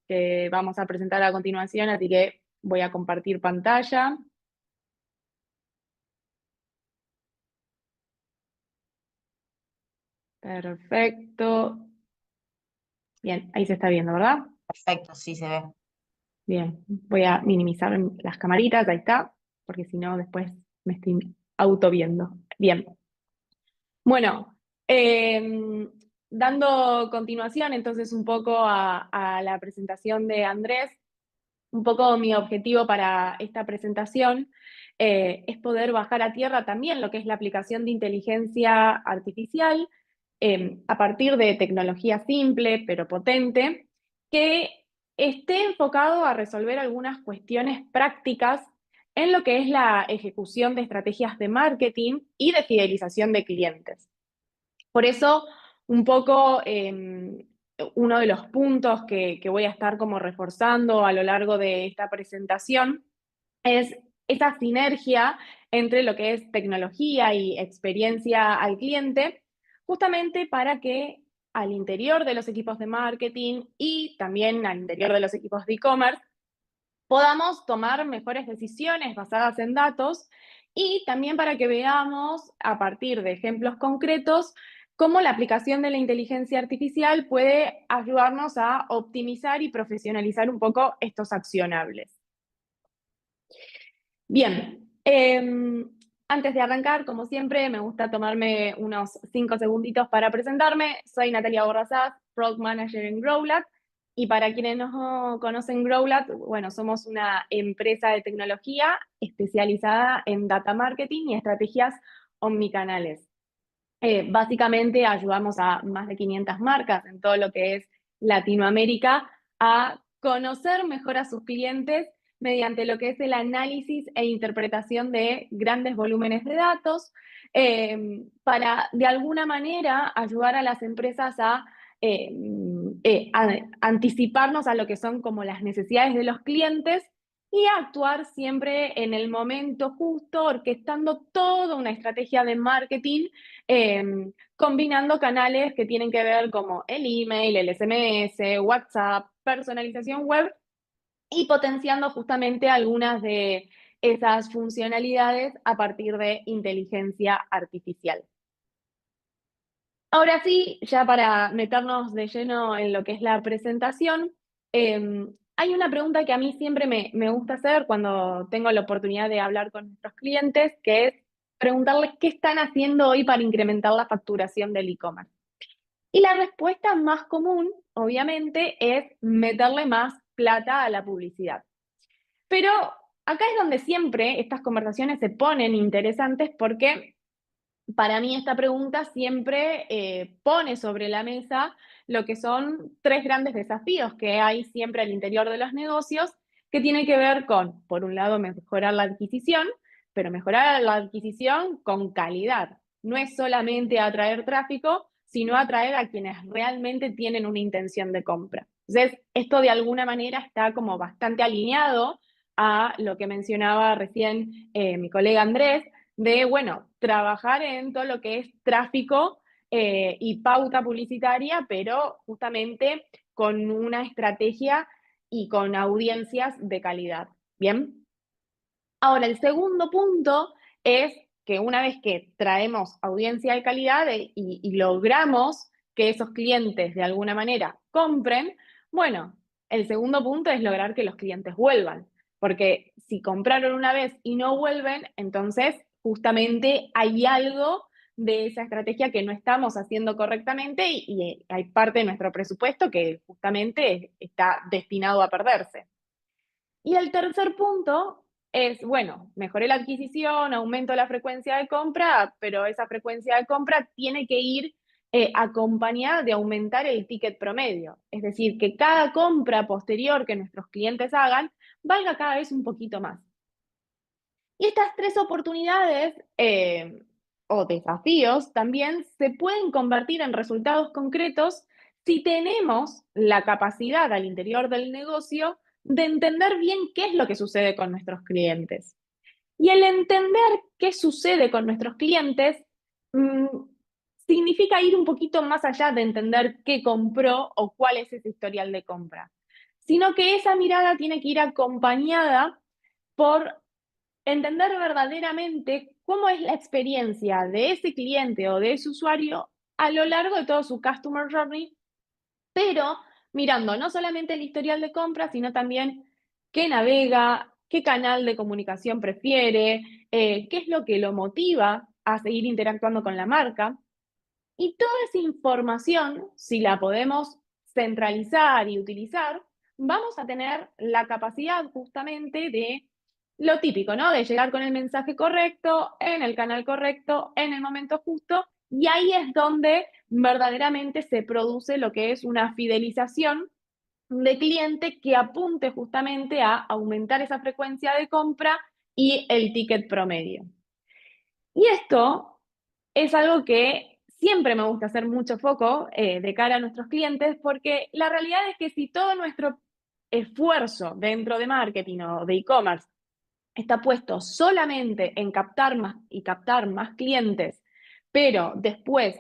que vamos a presentar a continuación, así que voy a compartir pantalla. Perfecto. Bien, ahí se está viendo, ¿verdad? Perfecto, sí se ve. Bien, voy a minimizar las camaritas, ahí está, porque si no después me estoy auto viendo. Bien, bueno, dando continuación entonces un poco a la presentación de Andrés, un poco mi objetivo para esta presentación es poder bajar a tierra también lo que es la aplicación de inteligencia artificial a partir de tecnología simple pero potente, que esté enfocado a resolver algunas cuestiones prácticas en lo que es la ejecución de estrategias de marketing y de fidelización de clientes. Por eso, un poco uno de los puntos que voy a estar como reforzando a lo largo de esta presentación es esa sinergia entre lo que es tecnología y experiencia al cliente, justamente para que al interior de los equipos de marketing y también al interior de los equipos de e-commerce podamos tomar mejores decisiones basadas en datos y también para que veamos a partir de ejemplos concretos cómo la aplicación de la inteligencia artificial puede ayudarnos a optimizar y profesionalizar un poco estos accionables. Bien, antes de arrancar, como siempre, me gusta tomarme unos 5 segunditos para presentarme. Soy Natalia Borrazás, Product Manager en Growlat. Y para quienes no conocen Growlat, bueno, somos una empresa de tecnología especializada en data marketing y estrategias omnicanales. Básicamente ayudamos a más de 500 marcas en todo lo que es Latinoamérica a conocer mejor a sus clientes mediante lo que es el análisis e interpretación de grandes volúmenes de datos, para de alguna manera ayudar a las empresas eh, a anticiparnos a lo que son como las necesidades de los clientes y a actuar siempre en el momento justo, orquestando toda una estrategia de marketing, combinando canales que tienen que ver como el email, el SMS, WhatsApp, personalización web y potenciando justamente algunas de esas funcionalidades a partir de inteligencia artificial. Ahora sí, ya para meternos de lleno en lo que es la presentación, hay una pregunta que a mí siempre me gusta hacer cuando tengo la oportunidad de hablar con nuestros clientes, que es preguntarles qué están haciendo hoy para incrementar la facturación del e-commerce. Y la respuesta más común, obviamente, es meterle más plata a la publicidad. Pero acá es donde siempre estas conversaciones se ponen interesantes porque para mí esta pregunta siempre pone sobre la mesa lo que son tres grandes desafíos que hay siempre al interior de los negocios, que tienen que ver con, por un lado, mejorar la adquisición, pero mejorar la adquisición con calidad. No es solamente atraer tráfico, sino atraer a quienes realmente tienen una intención de compra. Entonces, esto de alguna manera está como bastante alineado a lo que mencionaba recién mi colega Andrés, de, bueno, trabajar en todo lo que es tráfico y pauta publicitaria, pero justamente con una estrategia y con audiencias de calidad. Bien. Ahora, el segundo punto es que una vez que traemos audiencia de calidad y logramos que esos clientes de alguna manera compren, bueno, el segundo punto es lograr que los clientes vuelvan, porque si compraron una vez y no vuelven, entonces justamente hay algo de esa estrategia que no estamos haciendo correctamente y hay parte de nuestro presupuesto que justamente está destinado a perderse. Y el tercer punto es, bueno, mejoré la adquisición, aumento la frecuencia de compra, pero esa frecuencia de compra tiene que ir acompañada de aumentar el ticket promedio. Es decir, que cada compra posterior que nuestros clientes hagan valga cada vez un poquito más. Y estas tres oportunidades o desafíos también se pueden convertir en resultados concretos si tenemos la capacidad al interior del negocio de entender bien qué es lo que sucede con nuestros clientes. Y el entender qué sucede con nuestros clientes mm, significa ir un poquito más allá de entender qué compró o cuál es ese historial de compra. sino que esa mirada tiene que ir acompañada por entender verdaderamente cómo es la experiencia de ese cliente o de ese usuario a lo largo de todo su customer journey, pero mirando no solamente el historial de compra, sino también qué navega, qué canal de comunicación prefiere, qué es lo que lo motiva a seguir interactuando con la marca. Y toda esa información, si la podemos centralizar y utilizar, vamos a tener la capacidad justamente de lo típico, ¿no? De llegar con el mensaje correcto, en el canal correcto, en el momento justo, y ahí es donde verdaderamente se produce lo que es una fidelización de cliente que apunte justamente a aumentar esa frecuencia de compra y el ticket promedio. Y esto es algo que siempre me gusta hacer mucho foco de cara a nuestros clientes, porque la realidad es que si todo nuestro esfuerzo dentro de marketing o de e-commerce está puesto solamente en captar más y captar más clientes, pero después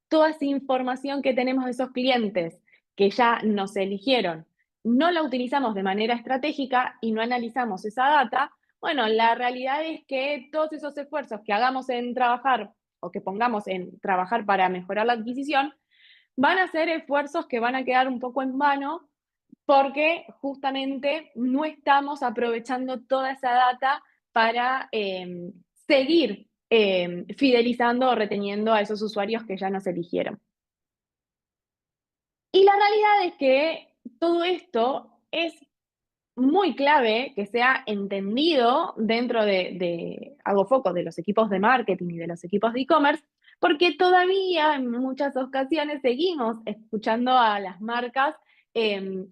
toda esa información que tenemos de esos clientes que ya nos eligieron, no la utilizamos de manera estratégica y no analizamos esa data, bueno, la realidad es que todos esos esfuerzos que hagamos en trabajar o que pongamos en trabajar para mejorar la adquisición, van a ser esfuerzos que van a quedar un poco en vano porque justamente no estamos aprovechando toda esa data para seguir fidelizando o reteniendo a esos usuarios que ya nos eligieron. Y la realidad es que todo esto es muy clave que sea entendido dentro de hago foco, de los equipos de marketing y de los equipos de e-commerce, porque todavía en muchas ocasiones seguimos escuchando a las marcas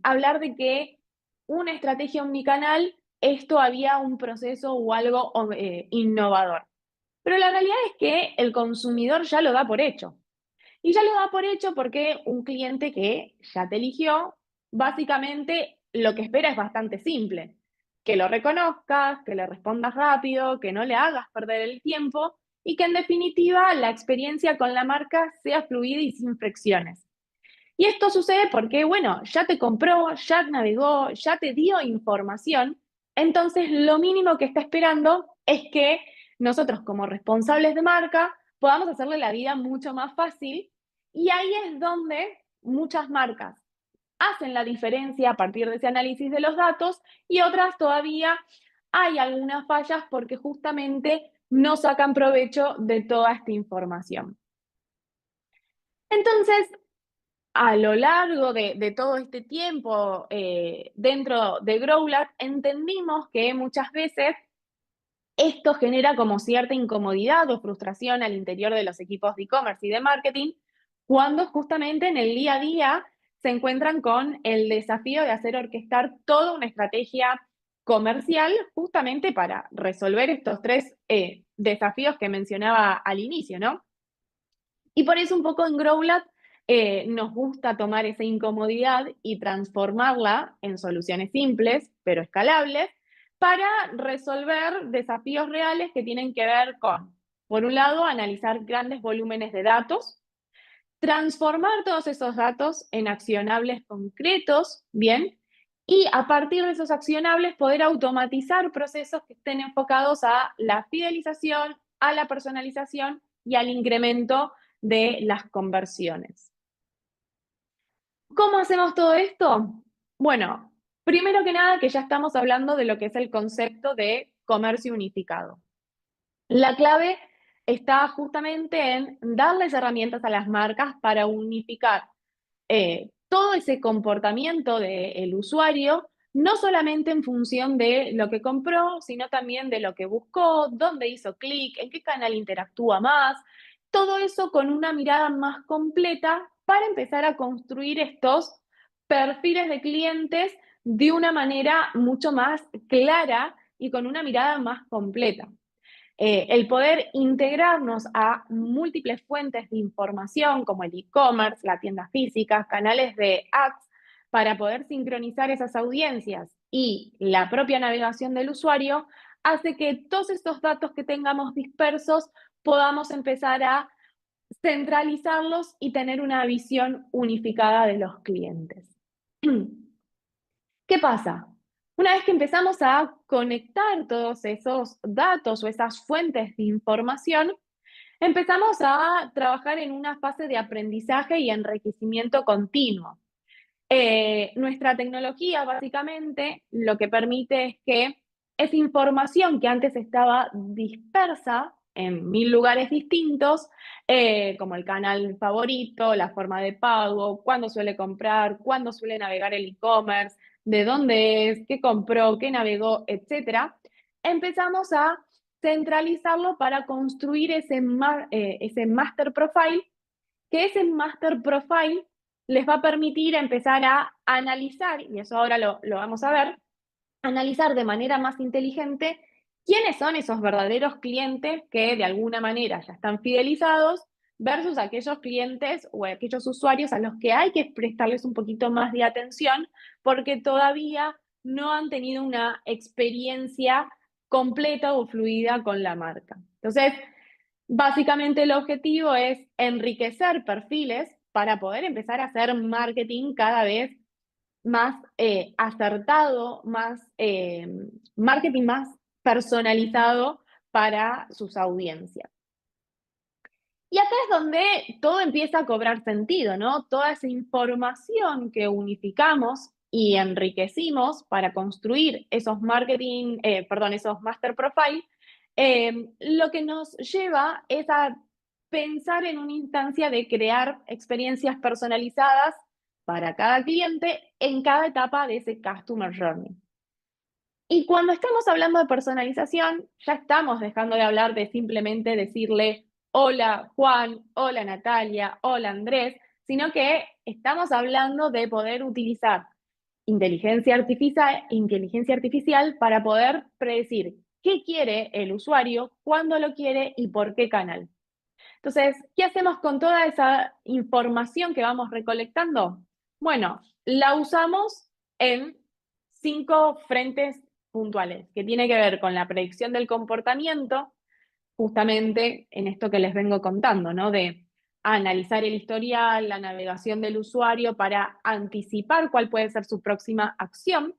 hablar de que una estrategia omnicanal es todavía un proceso o algo innovador. Pero la realidad es que el consumidor ya lo da por hecho. Y ya lo da por hecho porque un cliente que ya te eligió, básicamente lo que espera es bastante simple. Que lo reconozcas, que le respondas rápido, que no le hagas perder el tiempo y que en definitiva la experiencia con la marca sea fluida y sin fricciones. Y esto sucede porque, bueno, ya te compró, ya navegó, ya te dio información, entonces lo mínimo que está esperando es que nosotros como responsables de marca podamos hacerle la vida mucho más fácil y ahí es donde muchas marcas hacen la diferencia a partir de ese análisis de los datos y otras todavía hay algunas fallas porque justamente no sacan provecho de toda esta información. Entonces, a lo largo de todo este tiempo dentro de Growlat, entendimos que muchas veces esto genera como cierta incomodidad o frustración al interior de los equipos de e-commerce y de marketing, cuando justamente en el día a día se encuentran con el desafío de hacer orquestar toda una estrategia comercial justamente para resolver estos tres desafíos que mencionaba al inicio, ¿no? Y por eso un poco en Growlat nos gusta tomar esa incomodidad y transformarla en soluciones simples, pero escalables, para resolver desafíos reales que tienen que ver con, por un lado, analizar grandes volúmenes de datos, transformar todos esos datos en accionables concretos, ¿bien? Y a partir de esos accionables poder automatizar procesos que estén enfocados a la fidelización, a la personalización y al incremento de las conversiones. ¿Cómo hacemos todo esto? Bueno, primero que nada que ya estamos hablando de lo que es el concepto de comercio unificado. La clave está justamente en darles herramientas a las marcas para unificar todo ese comportamiento del usuario, no solamente en función de lo que compró, sino también de lo que buscó, dónde hizo clic, en qué canal interactúa más, todo eso con una mirada más completa para empezar a construir estos perfiles de clientes de una manera mucho más clara y con una mirada más completa. El poder integrarnos a múltiples fuentes de información como el e-commerce, la tienda física, canales de ads, para poder sincronizar esas audiencias y la propia navegación del usuario, hace que todos estos datos que tengamos dispersos podamos empezar a centralizarlos y tener una visión unificada de los clientes. ¿Qué pasa? Una vez que empezamos a conectar todos esos datos o esas fuentes de información, empezamos a trabajar en una fase de aprendizaje y enriquecimiento continuo. Nuestra tecnología, básicamente, lo que permite es que esa información que antes estaba dispersa en 1000 lugares distintos, como el canal favorito, la forma de pago, cuándo suele comprar, cuándo suele navegar el e-commerce, de dónde es, qué compró, qué navegó, etcétera, empezamos a centralizarlo para construir ese master profile, que ese master profile les va a permitir empezar a analizar, y eso ahora lo vamos a ver, analizar de manera más inteligente quiénes son esos verdaderos clientes que de alguna manera ya están fidelizados versus aquellos clientes o aquellos usuarios a los que hay que prestarles un poquito más de atención porque todavía no han tenido una experiencia completa o fluida con la marca. Entonces, básicamente el objetivo es enriquecer perfiles para poder empezar a hacer marketing cada vez más acertado, marketing más personalizado para sus audiencias. Y acá es donde todo empieza a cobrar sentido, ¿no? Toda esa información que unificamos y enriquecimos para construir esos esos master profile, lo que nos lleva es a pensar en una instancia de crear experiencias personalizadas para cada cliente en cada etapa de ese customer journey. Y cuando estamos hablando de personalización, ya estamos dejando de hablar de simplemente decirle hola Juan, hola Natalia, hola Andrés, sino que estamos hablando de poder utilizar inteligencia artificial para poder predecir qué quiere el usuario, cuándo lo quiere y por qué canal. Entonces, ¿qué hacemos con toda esa información que vamos recolectando? Bueno, la usamos en 5 frentes puntuales, que tiene que ver con la predicción del comportamiento, justamente en esto que les vengo contando, ¿no? De analizar el historial, la navegación del usuario para anticipar cuál puede ser su próxima acción.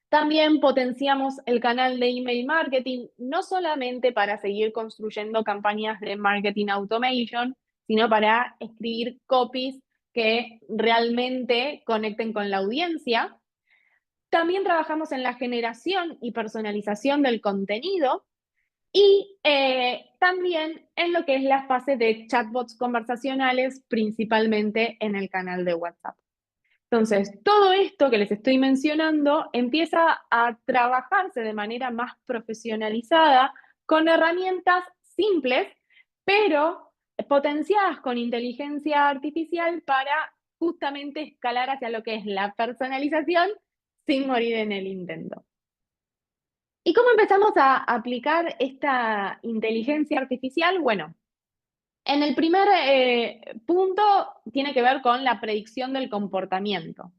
También potenciamos el canal de email marketing, no solamente para seguir construyendo campañas de marketing automation, sino para escribir copies que realmente conecten con la audiencia. También trabajamos en la generación y personalización del contenido y también en lo que es la fase de chatbots conversacionales, principalmente en el canal de WhatsApp. Entonces, todo esto que les estoy mencionando empieza a trabajarse de manera más profesionalizada con herramientas simples, pero potenciadas con inteligencia artificial para justamente escalar hacia lo que es la personalización sin morir en el intento. ¿Y cómo empezamos a aplicar esta inteligencia artificial? Bueno, en el primer punto tiene que ver con la predicción del comportamiento.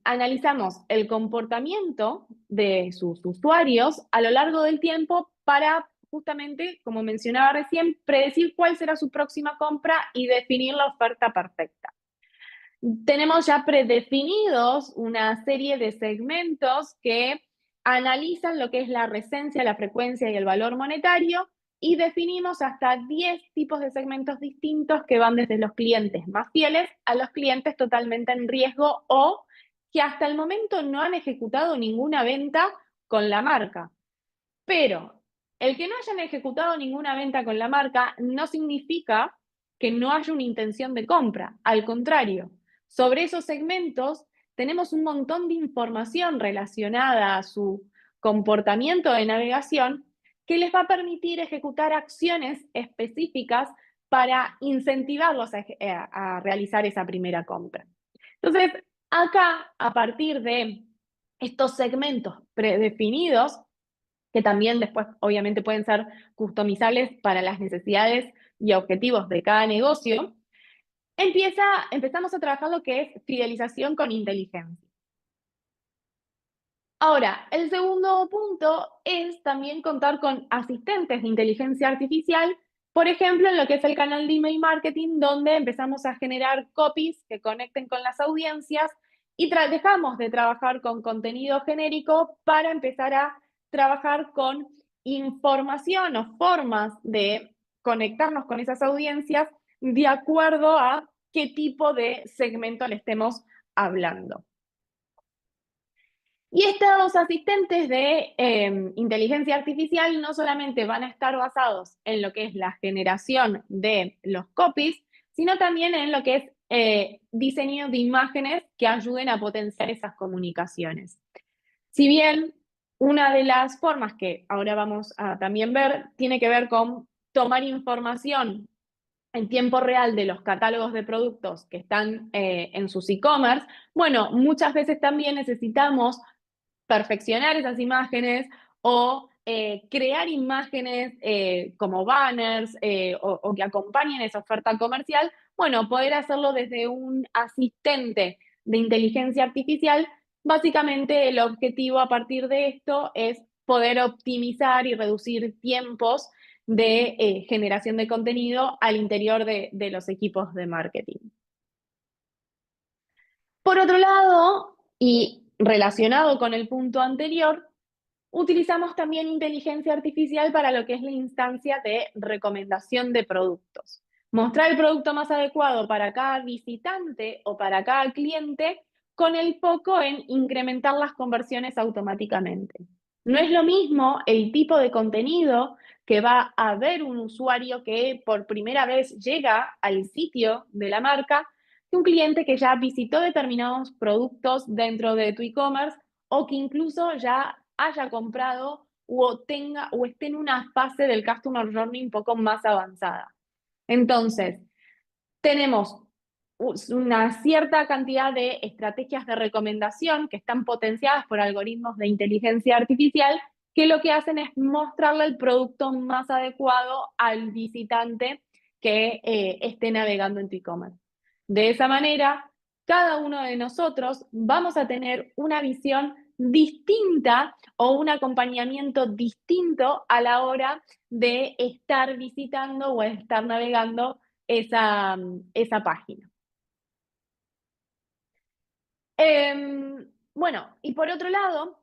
Analizamos el comportamiento de sus usuarios a lo largo del tiempo para justamente, como mencionaba recién, predecir cuál será su próxima compra y definir la oferta perfecta. Tenemos ya predefinidos una serie de segmentos que analizan lo que es la recencia, la frecuencia y el valor monetario y definimos hasta 10 tipos de segmentos distintos que van desde los clientes más fieles a los clientes totalmente en riesgo o que hasta el momento no han ejecutado ninguna venta con la marca. Pero el que no hayan ejecutado ninguna venta con la marca no significa que no haya una intención de compra. Al contrario, sobre esos segmentos tenemos un montón de información relacionada a su comportamiento de navegación que les va a permitir ejecutar acciones específicas para incentivarlos a realizar esa primera compra. Entonces, acá, a partir de estos segmentos predefinidos, que también después obviamente pueden ser customizables para las necesidades y objetivos de cada negocio, empezamos a trabajar lo que es fidelización con inteligencia. Ahora, el segundo punto es también contar con asistentes de inteligencia artificial, por ejemplo, en lo que es el canal de email marketing, donde empezamos a generar copies que conecten con las audiencias y dejamos de trabajar con contenido genérico para empezar a trabajar con información o formas de conectarnos con esas audiencias de acuerdo a qué tipo de segmento le estemos hablando. Y estos asistentes de inteligencia artificial no solamente van a estar basados en lo que es la generación de los copies, sino también en lo que es diseño de imágenes que ayuden a potenciar esas comunicaciones. Si bien una de las formas que ahora vamos a también ver tiene que ver con tomar información en tiempo real de los catálogos de productos que están en sus e-commerce, bueno, muchas veces también necesitamos perfeccionar esas imágenes o crear imágenes como banners o que acompañen esa oferta comercial, bueno, poder hacerlo desde un asistente de inteligencia artificial. Básicamente el objetivo a partir de esto es poder optimizar y reducir tiempos de generación de contenido al interior de los equipos de marketing. Por otro lado, y relacionado con el punto anterior, utilizamos también inteligencia artificial para lo que es la instancia de recomendación de productos. Mostrar el producto más adecuado para cada visitante o para cada cliente con el foco en incrementar las conversiones automáticamente. No es lo mismo el tipo de contenido que va a ver un usuario que por primera vez llega al sitio de la marca que un cliente que ya visitó determinados productos dentro de tu e-commerce o que incluso ya haya comprado o tenga o esté en una fase del customer journey un poco más avanzada. Entonces, tenemos una cierta cantidad de estrategias de recomendación que están potenciadas por algoritmos de inteligencia artificial que lo que hacen es mostrarle el producto más adecuado al visitante que esté navegando en tu e-commerce. De esa manera, cada uno de nosotros vamos a tener una visión distinta o un acompañamiento distinto a la hora de estar visitando o estar navegando esa página. Bueno, y por otro lado,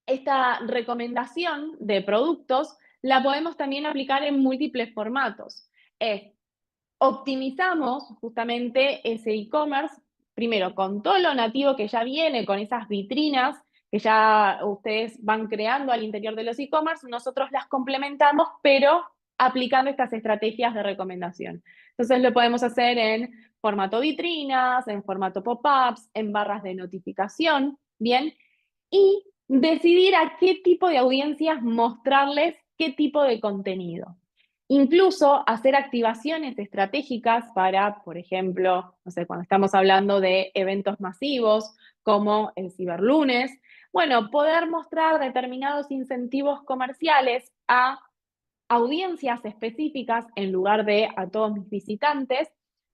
esta recomendación de productos la podemos también aplicar en múltiples formatos. Optimizamos justamente ese e-commerce, primero con todo lo nativo que ya viene, con esas vitrinas que ya ustedes van creando al interior de los e-commerce, nosotros las complementamos, pero aplicando estas estrategias de recomendación. Entonces lo podemos hacer en formato vitrinas, en formato pop-ups, en barras de notificación, ¿bien? Y decidir a qué tipo de audiencias mostrarles qué tipo de contenido. Incluso hacer activaciones estratégicas para, por ejemplo, no sé, cuando estamos hablando de eventos masivos como el Ciberlunes, bueno, poder mostrar determinados incentivos comerciales a audiencias específicas en lugar de a todos mis visitantes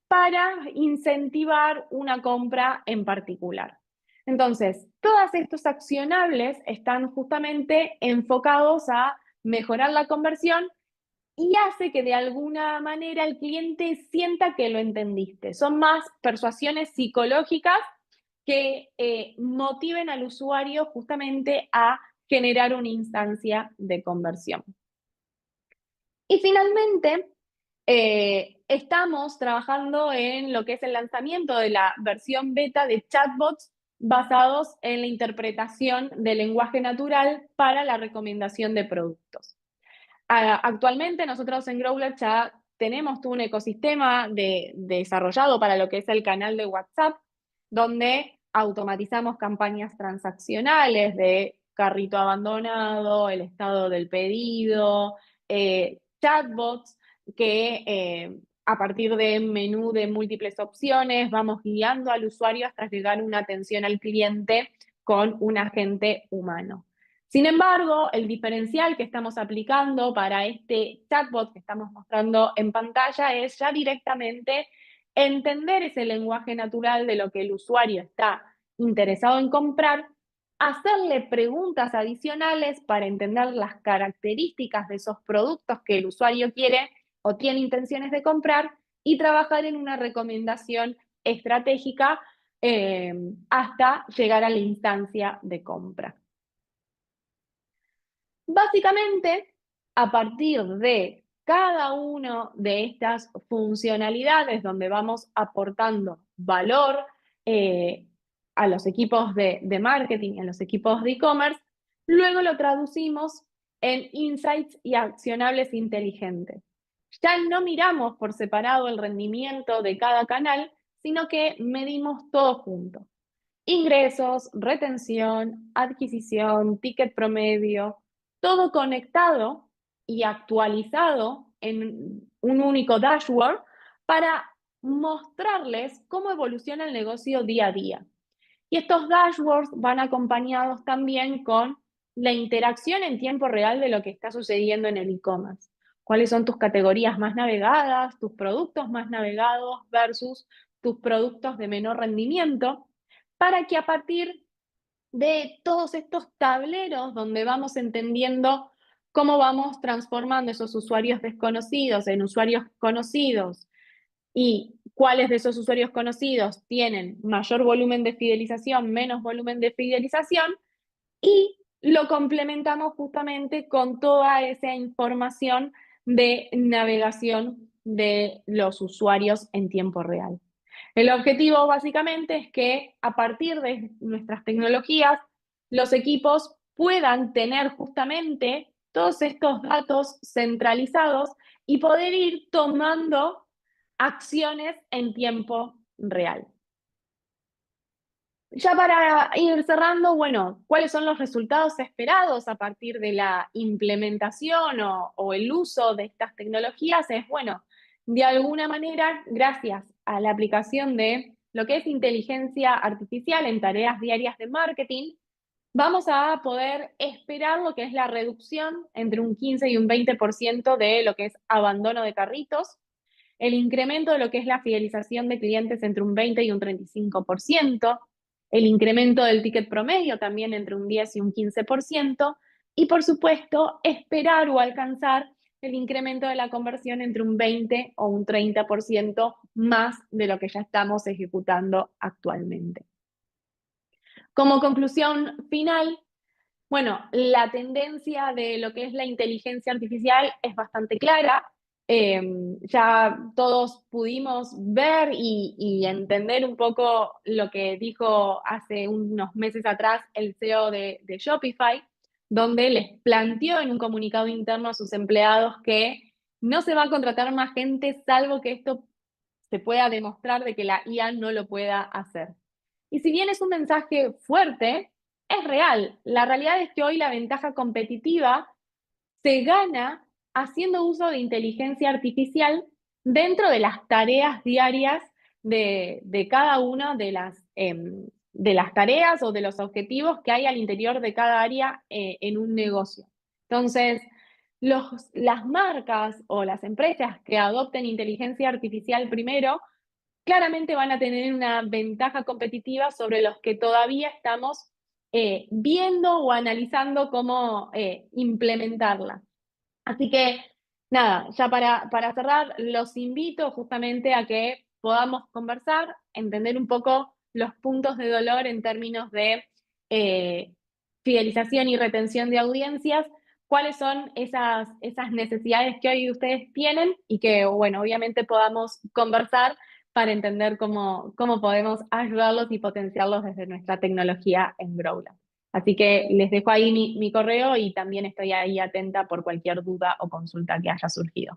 para incentivar una compra en particular. Entonces, todos estos accionables están justamente enfocados a mejorar la conversión y hace que de alguna manera el cliente sienta que lo entendiste. Son más persuasiones psicológicas que motiven al usuario justamente a generar una instancia de conversión. Y finalmente, estamos trabajando en lo que es el lanzamiento de la versión beta de chatbots basados en la interpretación del lenguaje natural para la recomendación de productos. Actualmente nosotros en Growler ya tenemos todo un ecosistema desarrollado para lo que es el canal de WhatsApp, donde automatizamos campañas transaccionales de carrito abandonado, el estado del pedido, chatbots que a partir de menú de múltiples opciones vamos guiando al usuario hasta llegar a una atención al cliente con un agente humano. Sin embargo, el diferencial que estamos aplicando para este chatbot que estamos mostrando en pantalla es ya directamente entender ese lenguaje natural de lo que el usuario está interesado en comprar, hacerle preguntas adicionales para entender las características de esos productos que el usuario quiere o tiene intenciones de comprar y trabajar en una recomendación estratégica hasta llegar a la instancia de compra. Básicamente, a partir de cada una de estas funcionalidades donde vamos aportando valor eh, a los equipos de marketing, a los equipos de e-commerce, luego lo traducimos en insights y accionables inteligentes. Ya no miramos por separado el rendimiento de cada canal, sino que medimos todo junto. Ingresos, retención, adquisición, ticket promedio, todo conectado y actualizado en un único dashboard para mostrarles cómo evoluciona el negocio día a día. Y estos dashboards van acompañados también con la interacción en tiempo real de lo que está sucediendo en el e-commerce. ¿Cuáles son tus categorías más navegadas, tus productos más navegados versus tus productos de menor rendimiento? Para que a partir de todos estos tableros donde vamos entendiendo cómo vamos transformando esos usuarios desconocidos en usuarios conocidos y cuáles de esos usuarios conocidos tienen mayor volumen de fidelización, menos volumen de fidelización, y lo complementamos justamente con toda esa información de navegación de los usuarios en tiempo real. El objetivo básicamente es que a partir de nuestras tecnologías, los equipos puedan tener justamente todos estos datos centralizados y poder ir tomando acciones en tiempo real. Ya para ir cerrando, bueno, ¿cuáles son los resultados esperados a partir de la implementación o el uso de estas tecnologías? Es, bueno, de alguna manera, gracias a la aplicación de lo que es inteligencia artificial en tareas diarias de marketing, vamos a poder esperar lo que es la reducción entre un 15 y un 20% de lo que es abandono de carritos, el incremento de lo que es la fidelización de clientes entre un 20 y un 35%, el incremento del ticket promedio también entre un 10 y un 15%, y por supuesto, esperar o alcanzar el incremento de la conversión entre un 20 o un 30% más de lo que ya estamos ejecutando actualmente. Como conclusión final, bueno, la tendencia de lo que es la inteligencia artificial es bastante clara. Ya todos pudimos ver y entender un poco lo que dijo hace unos meses atrás el CEO de Shopify, donde les planteó en un comunicado interno a sus empleados que no se va a contratar más gente salvo que esto se pueda demostrar de que la IA no lo pueda hacer. Y si bien es un mensaje fuerte, es real. La realidad es que hoy la ventaja competitiva se gana haciendo uso de inteligencia artificial dentro de las tareas diarias de cada una de las tareas o de los objetivos que hay al interior de cada área en un negocio. Entonces, las marcas o las empresas que adopten inteligencia artificial primero claramente van a tener una ventaja competitiva sobre los que todavía estamos viendo o analizando cómo implementarla. Así que, nada, ya para cerrar, los invito justamente a que podamos conversar, entender un poco los puntos de dolor en términos de eh, fidelización y retención de audiencias, cuáles son esas necesidades que hoy ustedes tienen y que, bueno, obviamente podamos conversar para entender cómo podemos ayudarlos y potenciarlos desde nuestra tecnología en Growlab. Así que les dejo ahí mi correo y también estoy ahí atenta por cualquier duda o consulta que haya surgido.